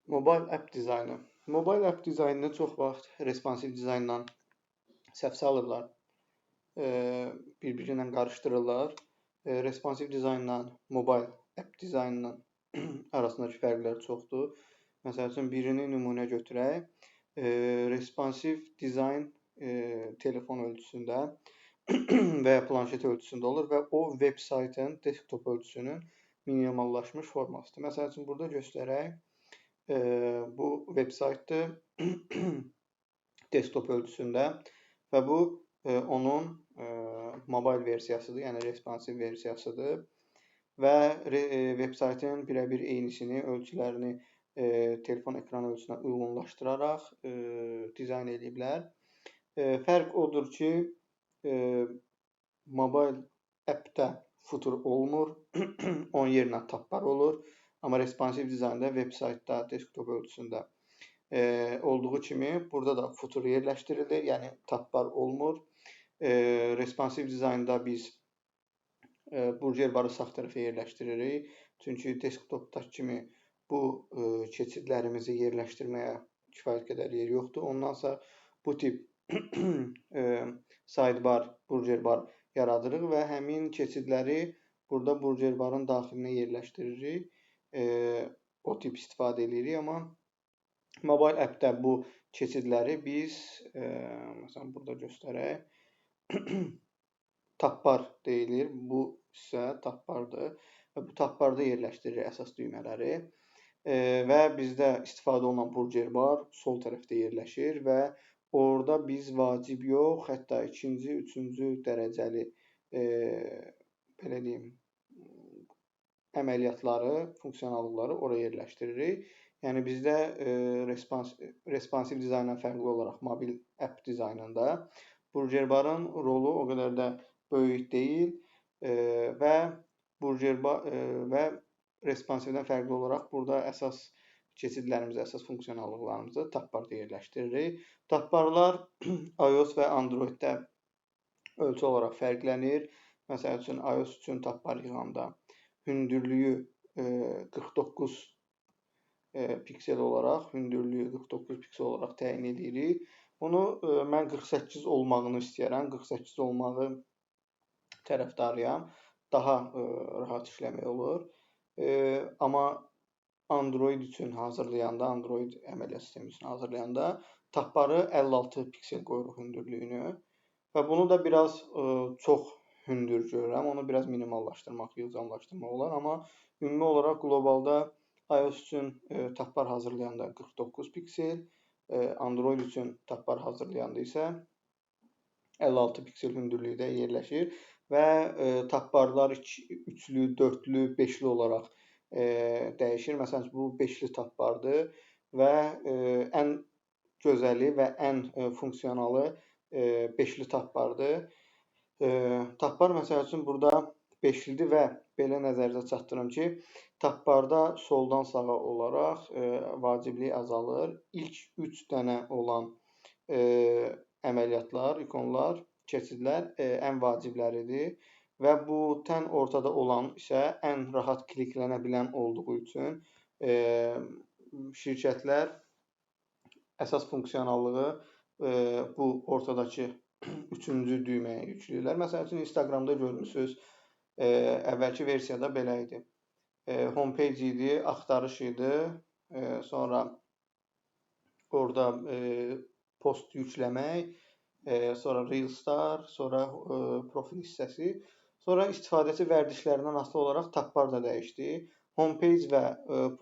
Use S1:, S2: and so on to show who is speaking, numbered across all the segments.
S1: Mobile app dizaynı. Mobile app dizaynını çox vaxt responsive dizayndan səhv salırlar. Bir-biri ilə qarışdırırlar. Responsive dizaynla mobile app dizaynının arasındakı fərqlər çoxdur. Məsəl üçün birini nümunə götürək. Responsive dizayn telefon ölçüsündə və ya planşet ölçüsündə olur və o veb saytın desktop ölçüsünün minimallaşmış formasıdır. Məsəl üçün burada göstərək. Bu veb saytdır desktop ölçüsündə və bu onun mobile versiyasıdır, yəni responsive versiyasıdır və veb saytın birəbir eynisini, ölçülərini telefon ekran ölçüsünə uyğunlaşdıraraq dizayn ediblər. Fərq odur ki, mobile appdə footer olmur, onun yerinə tabbar olur. Amma responsive dizaynda veb saytda desktop ölçüsündə olduğu kimi burada da footer yerləşdirilir, yəni tabbar olmur. Responsive dizaynda biz burger barı sağ tərəfə yerləşdiririk. Çünki desktopdakı kimi bu keçidlərimizi yerləşdirməyə kifayət qədər yer yoxdur. Ondansa bu tip sidebar, burger bar yaradırıq və həmin keçidləri burada burger barın daxilinə yerləşdiririk. O tip istifadə edirik, amma mobile appdə bu keçidləri biz məsələn burada göstərək. Tabbar deyilir. Bu isə tabbardır və bu tabbarda yerləşdiririk əsas düymələri. Və bizdə istifadə olunan burger bar sol tərəfdə yerləşir və orada biz vacib yox, hətta ikinci, üçüncü dərəcəli belə deyim, əməliyyatları, funksiyonallıqları oraya yerləşdiririk. Yəni bizdə responsive dizayndan fərqli olaraq mobil app dizaynında burger barın rolu o qədər də böyük deyil və burger bar və responsivedən fərqli olaraq burada əsas keçidlərimizi, əsas funksiyonallıqlarımızı tabbarda yerləşdiririk. Tabbarlar iOS və Androiddə ölçü olaraq fərqlənir. Məsəl üçün iOS üçün tabbar yığanda hündürlüyü 49 piksel olaraq, hündürlüyü 49 piksel olaraq təyin edirik. Bunu mən 48 olmağını istəyirəm. 48 olmağı tərəfdarıyam. Daha rahat işləmək olur. Amma Android üçün hazırlayanda, Android əməliyyat sistemi üçün hazırlayanda tabbarı 56 piksel qoyuruq hündürlüyünü və bunu da biraz çox hündür görürəm. Onu biraz minimallaşdırmaq, yığcamlaşdırmaq olar. Amma ümumi olaraq qlobalda iOS üçün tabbar hazırlayanda 49 piksel, Android üçün tabbar hazırlayanda isə 56 piksel hündürlükdə yerləşir və tabbarlar üçlü, dördlü, beşli olaraq dəyişir. Məsələn, bu beşli tabbardır və ən gözəli və ən funksiyonalı beşli tabbardır. Tabbar məsəl üçün burada beşlidir və belə nəzərdə çatdırım ki, tabbarda soldan sağa olaraq vaciblik azalır. İlk 3 dənə olan əməliyyatlar, ikonlar, keçidlər ən vacibləridir və bu tən ortada olan isə ən rahat kliklənə bilən olduğu üçün şirkətlər əsas funksiyonallığı bu ortadakı üçüncü düyməyə yükləyirlər. Məsəl üçün Instagramda görmüsünüz, əvvəlki versiyada belə idi. Homepage idi, axtarış idi, sonra orada post yükləmək, sonra Reelstar, sonra profil hissəsi, sonra istifadəçi vərdişlərindən asılı olaraq tabbar da dəyişdi. Homepage və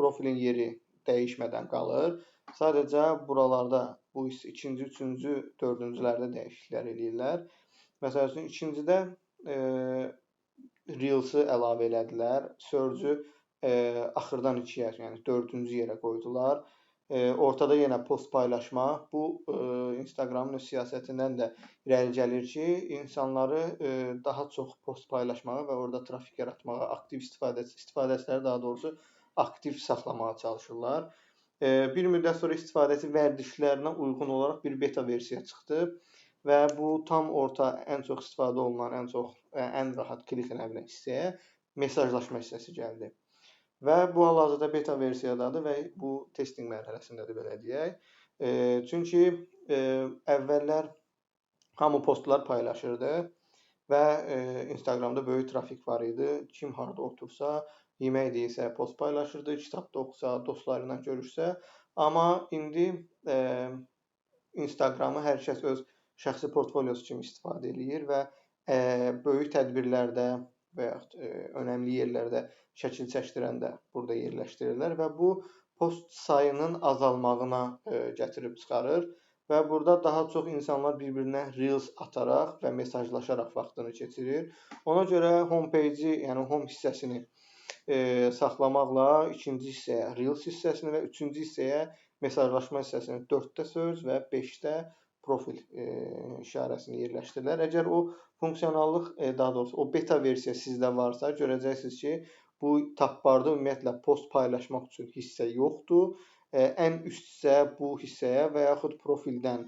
S1: profilin yeri dəyişmədən qalır. Sadəcə buralarda bu ikinci, üçüncü, dördüncülərdə dəyişikliklər edirlər. Məsəl üçün ikincidə Reels-ı əlavə elədilər. Search-ü axırdan ikiyə, yəni dördüncü yerə qoydular. Ortada yenə post paylaşmaq. Bu Instagramın öz siyasətindən də irəli gəlir ki, insanları daha çox post paylaşmağa və orada trafik yaratmağa, aktiv istifadəçiləri daha doğrusu aktiv saxlamağa çalışırlar. Bir müddət sonra istifadəçi vərdişlərinə uyğun olaraq bir beta versiya çıxdı və bu tam orta, ən çox istifadə olunan, ən rahat klik edilə bilən hissəyə mesajlaşma hissəsi gəldi. və bu hal-hazırda beta versiyadadır və bu testing mərhələsindədir, belə deyək. Çünki əvvəllər hamı postlar paylaşırdı və Instagramda böyük trafik var idi. Kim harda otursa, yemək deyirsə post paylaşırdı, kitabda oxusa, dostlarıyla görüşsə. Amma indi Instagramı hər kəs öz şəxsi portfoliosu kimi istifadə edir və böyük tədbirlərdə və yaxud önəmli yerlərdə şəkil çəkdirəndə burada yerləşdirirlər və bu post sayının azalmağına gətirib çıxarır və burada daha çox insanlar bir-birinə reels ataraq və mesajlaşaraq vaxtını keçirir. Ona görə homepage-i, yəni home hissəsini saxlamaqla ikinci hissəyə reels hissəsini və üçüncü hissəyə mesajlaşma hissəsini 4-də söz və 5-də profil işarəsini yerləşdirirlər. Əgər o funksionallıq, daha doğrusu o beta versiya sizdə varsa, görəcəksiniz ki, bu tabbarda ümumiyyətlə post paylaşmaq üçün hissə yoxdur. Ən üst hissə bu hissəyə və yaxud profildən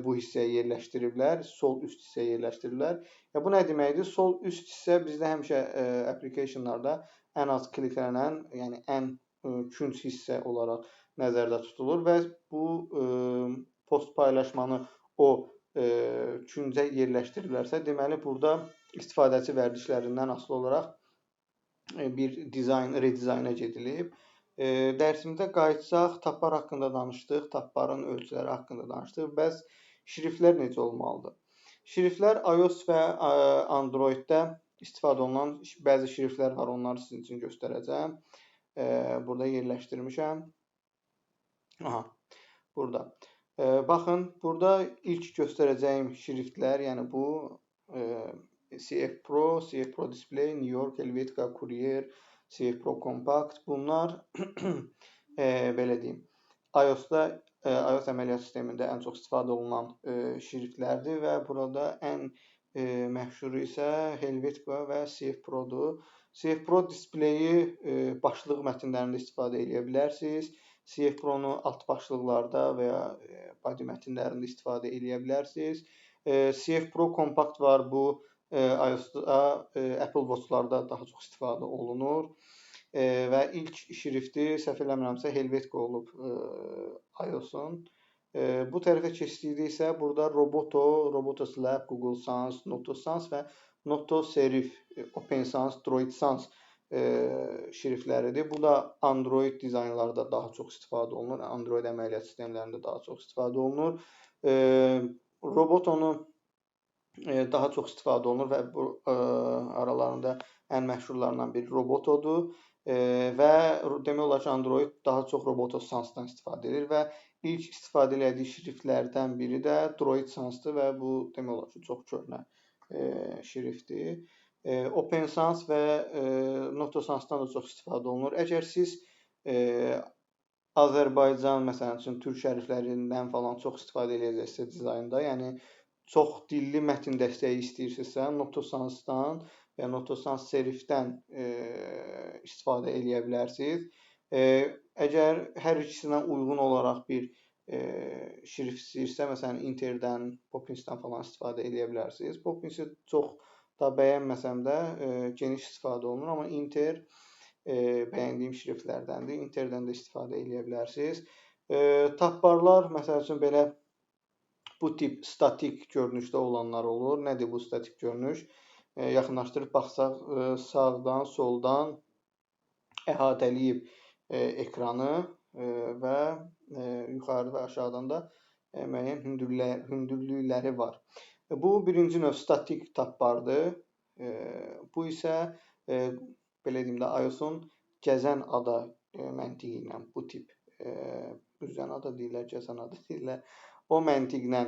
S1: bu hissəyə yerləşdiriblər, sol üst hissəyə yerləşdiriblər. Bu nə deməkdir? Sol üst hissə bizdə həmişə applicationlarda ən az kliklənən, yəni ən künc hissə olaraq nəzərdə tutulur və bu post paylaşmanı o küncə yerləşdirirlərsə, deməli burada istifadəçi vərdişlərindən asılı olaraq bir redizayna gedilib. Dərsimizdə qayıtsaq, tabbar haqqında danışdıq, tabbarın ölçüləri haqqında danışdıq. Bəs şriftlər necə olmalıdır? Şriftlər iOS və Androiddə istifadə olunan bəzi şriftlər var, onları sizin üçün göstərəcəm. Burada yerləşdirmişəm. Aha, burada. Baxın, burada ilk göstərəcəyim şriftlər, yəni bu CF Pro, CF Pro Display, New York, Helvetica, Courier, CF Pro Compact. Bunlar belə deyim, iOS əməliyyat sistemində ən çox istifadə olunan şriftlərdir və burada ən məşhuru isə Helvetica və CF Pro-dur. CF Pro Display-i başlıq mətnlərində istifadə edə bilərsiniz. CF Pro-nu alt başlıqlarda və ya body mətnlərində istifadə edə bilərsiniz. CF Pro Compact var, bu iOS-da, Apple Watch-larda daha çox istifadə olunur və ilk şrifti səhv eləmirəmsə Helvetica olub iOS-un. Bu tərəfə keçdikdə isə burada Roboto Slab, Google Sans, Noto Sans və Noto Serif, Open Sans, Droid Sans şriftləridir. Bu da Android dizaynlarda daha çox istifadə olunur. Android əməliyyat sistemlərində daha çox istifadə olunur. Robotonu daha çox istifadə olunur və bu aralarında ən məşhurlarından biri Robotodur və demək olar ki, Android daha çox Roboto Sansdan istifadə edir və ilk istifadə etdiyi şriftlərdən biri də Droid Sansdır və bu demək olar ki, çox köhnə şriftdir. Open Sans və Noto Sansdan da çox istifadə olunur. Əgər siz Azərbaycan, məsələn üçün, türk hərflərindən falan çox istifadə edəcəksə dizaynda, yəni çox dilli mətn dəstəyi istəyirsinizsə, Noto Sansdan və Noto Sans Serifdən istifadə edə bilərsiniz. Əgər hər ikisinə uyğun olaraq bir şrift istəyirsə, məsələn Interdən, Poppins-dən falan istifadə edə bilərsiniz. Poppins-i çox da bəyənməsəm də geniş istifadə olunur, amma Inter bəyəndiyim şriftlərdəndir. Interdən də istifadə edə bilərsiniz. Tabbarlar, məsəl üçün belə bu tip statik görünüşdə olanlar olur. Nədir bu statik görünüş? Yaxınlaşdırıb baxsaq, sağdan, soldan əhatələyib ekranı və yuxarı və aşağıdan da müəyyən hündürlükləri var. Bu birinci növ statik tabbardır. Bu isə belə deyim də iOS-un gəzən ada məntiqi ilə bu tip üzən ada deyirlər, gəzən ada deyirlər. O məntiqlə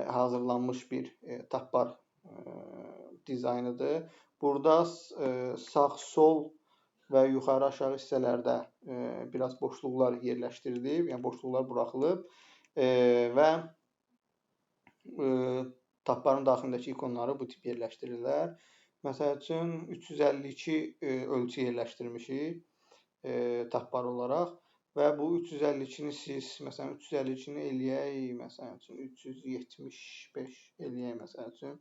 S1: hazırlanmış bir tabbar dizaynıdır. Burada sağ, sol və yuxarı aşağı hissələrdə biraz boşluqlar yerləşdirilib, yəni boşluqlar buraxılıb və tabbarın daxilindəki ikonları bu tip yerləşdirirlər. Məsəl üçün 352 ölçü yerləşdirmişik tabbar olaraq və bu 352-ni siz, məsələn 352-ni eləyək, məsələn üçün 375 eləyək, məsələn üçün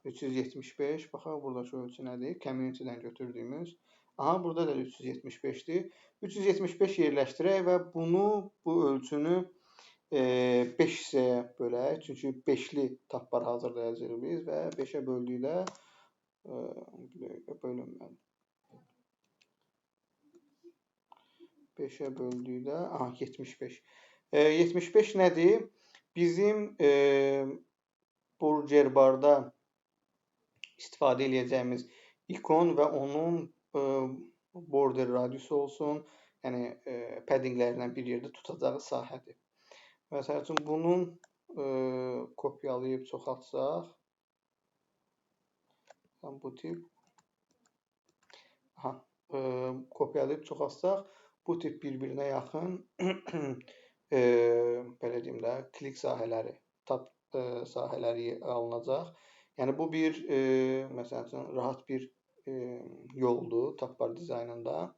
S1: 375, baxaq buradakı ölçü nədir? Community-dən götürdüyümüz. Aha, burada da 375'dir. 375 yerləşdirək və bu ölçünü 5 hissəyə bölək. Çünki 5'li tapbar hazırlayacağıq biz və 5'ə böldükdə bölünməli. 5'ə böldükdə 75. 75 nədir? Bizim Burger Barda istifadə edəcəyimiz ikon və onun border radiusu olsun, yəni paddinglərlə bir yerdə tutacağı sahədir. Məsəl üçün bunun kopyalayıb çoxaltsaq, bu tip kopyalayıb çoxaltsaq, bu tip bir-birinə yaxın belə deyim də, klik sahələri, tab sahələri alınacaq. Yəni bu bir məsəl üçün rahat bir yoldur tabbar dizaynında.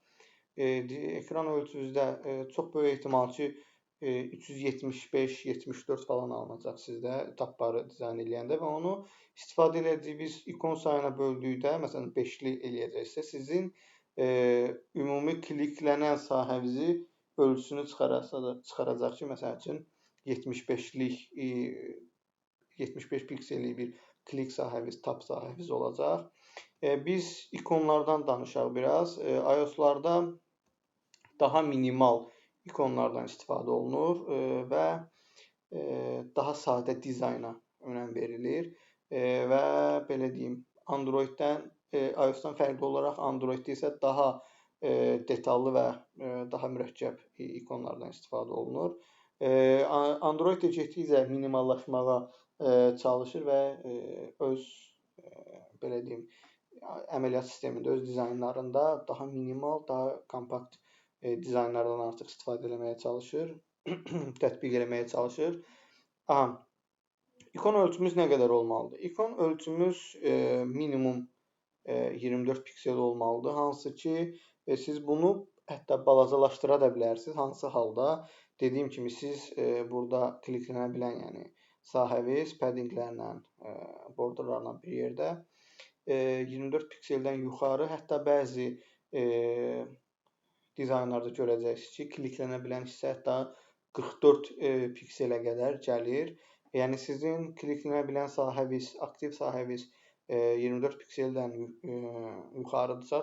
S1: Ekran ölçünüzdə çox böyük ehtimal ki 375-74 falan alınacaq sizdə tabbarı dizayn edəndə və onu istifadə edəcəyiniz ikon sayına böldükdə, məsələn 5'li eləyəcəksə, sizin ümumi kliklənən sahənizi ölçüsünü çıxaracaq ki, məsəl üçün 75'lik 75 piksellik bir klik sahəniz, tab sahəniz olacaq. Biz ikonlardan danışaq biraz. iOS-larda daha minimal ikonlardan istifadə olunur və daha sadə dizayna önəm verilir və belə deyim, Androiddən, iOS-dan fərqli olaraq Androiddə isə daha detallı və daha mürəkkəb ikonlardan istifadə olunur. Android də getdikcə minimallaşmağa çalışır və öz belə deyim, əməliyyat sistemində, öz dizaynlarında daha minimal, daha kompakt dizaynlardan artıq istifadə etməyə çalışır, tətbiq etməyə çalışır. İkon ölçümüz nə qədər olmalıdır? İkon ölçümüz minimum 24 piksel olmalıdır. Hansı ki, siz bunu hətta balacalaşdıra da bilərsiniz. Hansı halda? Dediyim kimi, siz burada kliklənə bilən, yəni sahəniz paddinglərlə, borderlarla bir yerdə 24 pikseldən yuxarı, hətta bəzi dizaynlarda görəcəksiniz ki, kliklənə bilən hissə hətta 44 pikselə qədər gəlir. Yəni sizin kliklənə bilən sahəniz, aktiv sahəniz 24 pikseldən yuxarıdırsa,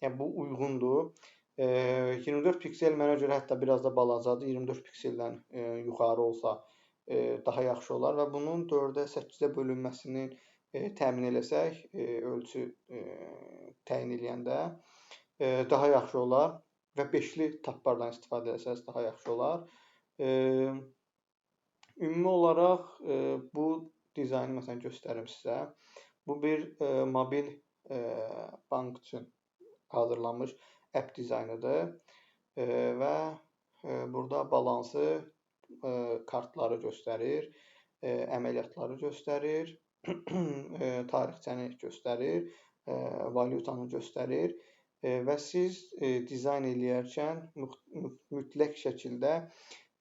S1: yəni bu uyğundur. 24 piksel mənə görə hətta biraz da balacadır. 24 pikseldən yuxarı olsa daha yaxşı olar və bunun 4-ə, 8-ə bölünməsini təmin eləsək, ölçü təyin edəndə daha yaxşı olar və 5'li tabbardan istifadə etsəz daha yaxşı olar. Ümumi olaraq bu dizaynı məsələn göstərim sizə. Bu bir mobil bank üçün hazırlanmış app dizaynıdır və burada balansı, kartları göstərir, əməliyyatları göstərir, tarixçəni göstərir, valyutanı göstərir. Və siz dizayn eləyərkən mütləq şəkildə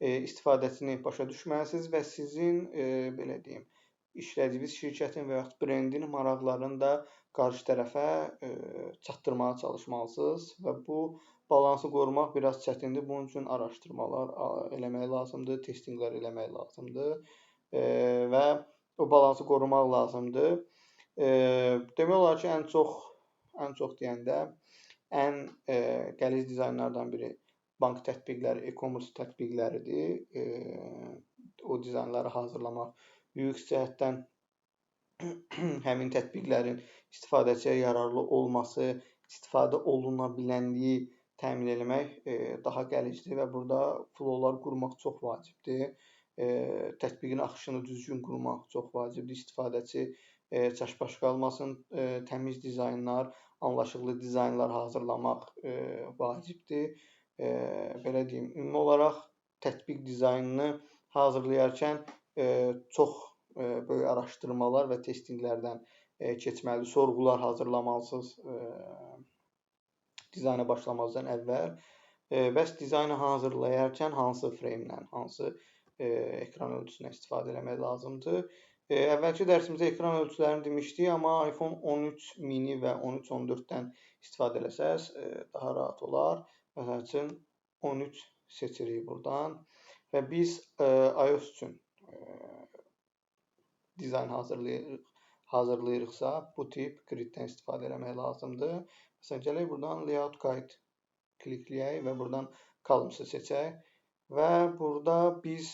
S1: istifadəçini başa düşməlisiniz və sizin belə deyim, işlədiyiniz şirkətin və yaxud brendin maraqlarını da qarşı tərəfə çatdırmağa çalışmalısınız və bu balansı qorumaq biraz çətindir. Bunun üçün araşdırmalar eləmək lazımdır, testinqlər eləmək lazımdır və o balansı qorumaq lazımdır. Demək olar ki, ən çox deyəndə ən qəliz dizaynlardan biri bank tətbiqləri, e-commerce tətbiqləridir. O dizaynları hazırlamaq, UX cəhətdən həmin tətbiqlərin istifadəçiyə yararlı olması, istifadə oluna bilənliyi təmin etmək daha qəlizdir və burada flowlar qurmaq çox vacibdir. Tətbiqin axışını düzgün qurmaq çox vacibdir. İstifadəçi çaşbaş qalmasın, təmiz dizaynlar, anlaşılır dizaynlar hazırlamaq vacibdir. Belə deyim, ümumi olaraq tətbiq dizaynını hazırlayarkən çox böyük araşdırmalar və testinqlərdən keçməli, sorğular hazırlamalısınız dizayna başlamazdan əvvəl. Bəs dizaynı hazırlayarkən hansı frame-dən, hansı ekran ölçüsündən istifadə etmək lazımdır? Əvvəlki dərsimizdə ekran ölçülərini demişdik, amma iPhone 13 mini və 13-14-dən istifadə eləsəz daha rahat olar. Məsəl üçün 13 seçirik buradan və biz iOS üçün dizayn hazırlayırıqsa, bu tip griddən istifadə eləmək lazımdır. Məsələn, gələk buradan Layout Guide klikləyək və buradan columns-ı seçək və burada biz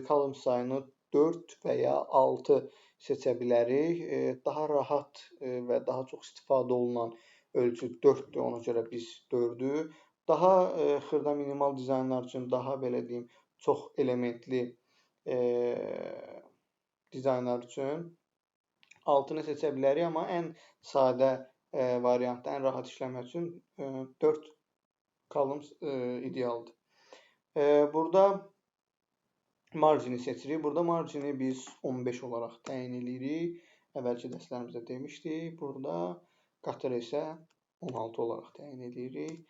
S1: column sayını 4 və ya 6 seçə bilərik. Daha rahat və daha çox istifadə olunan ölçü 4-dür, ona görə biz 4-ü. Daha xırda minimal dizaynlar üçün, daha belə deyim, çox elementli dizaynlar üçün 6-nı seçə bilərik, amma ən sadə variantda, ən rahat işləmək üçün 4 columns idealdır. Burada margini seçirik. Burada margini biz 15 olaraq təyin edirik. Əvvəlki dərslərimizdə demişdik. Burada qatır isə 16 olaraq təyin edirik.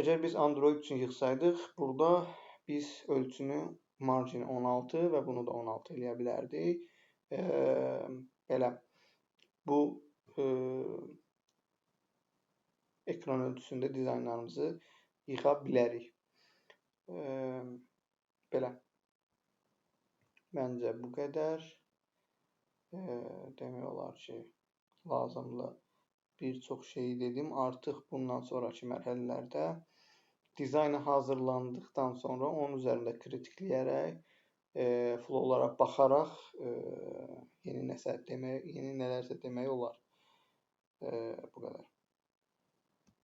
S1: Əgər biz Android üçün yığsaydıq, burada biz ölçünü margini 16 və bunu da 16 eləyə bilərdik. Belə bu ekran ölçüsündə dizaynlarımızı yıxa bilərik. Belə. Məncə bu qədər. Demək olar ki, lazımlı bir çox şeyi dedim. Artıq bundan sonraki mərhələlərdə dizaynı hazırlandıqdan sonra onun üzərində kritikləyərək, flowlara baxaraq yeni nələrsə demək olar. Bu qədər.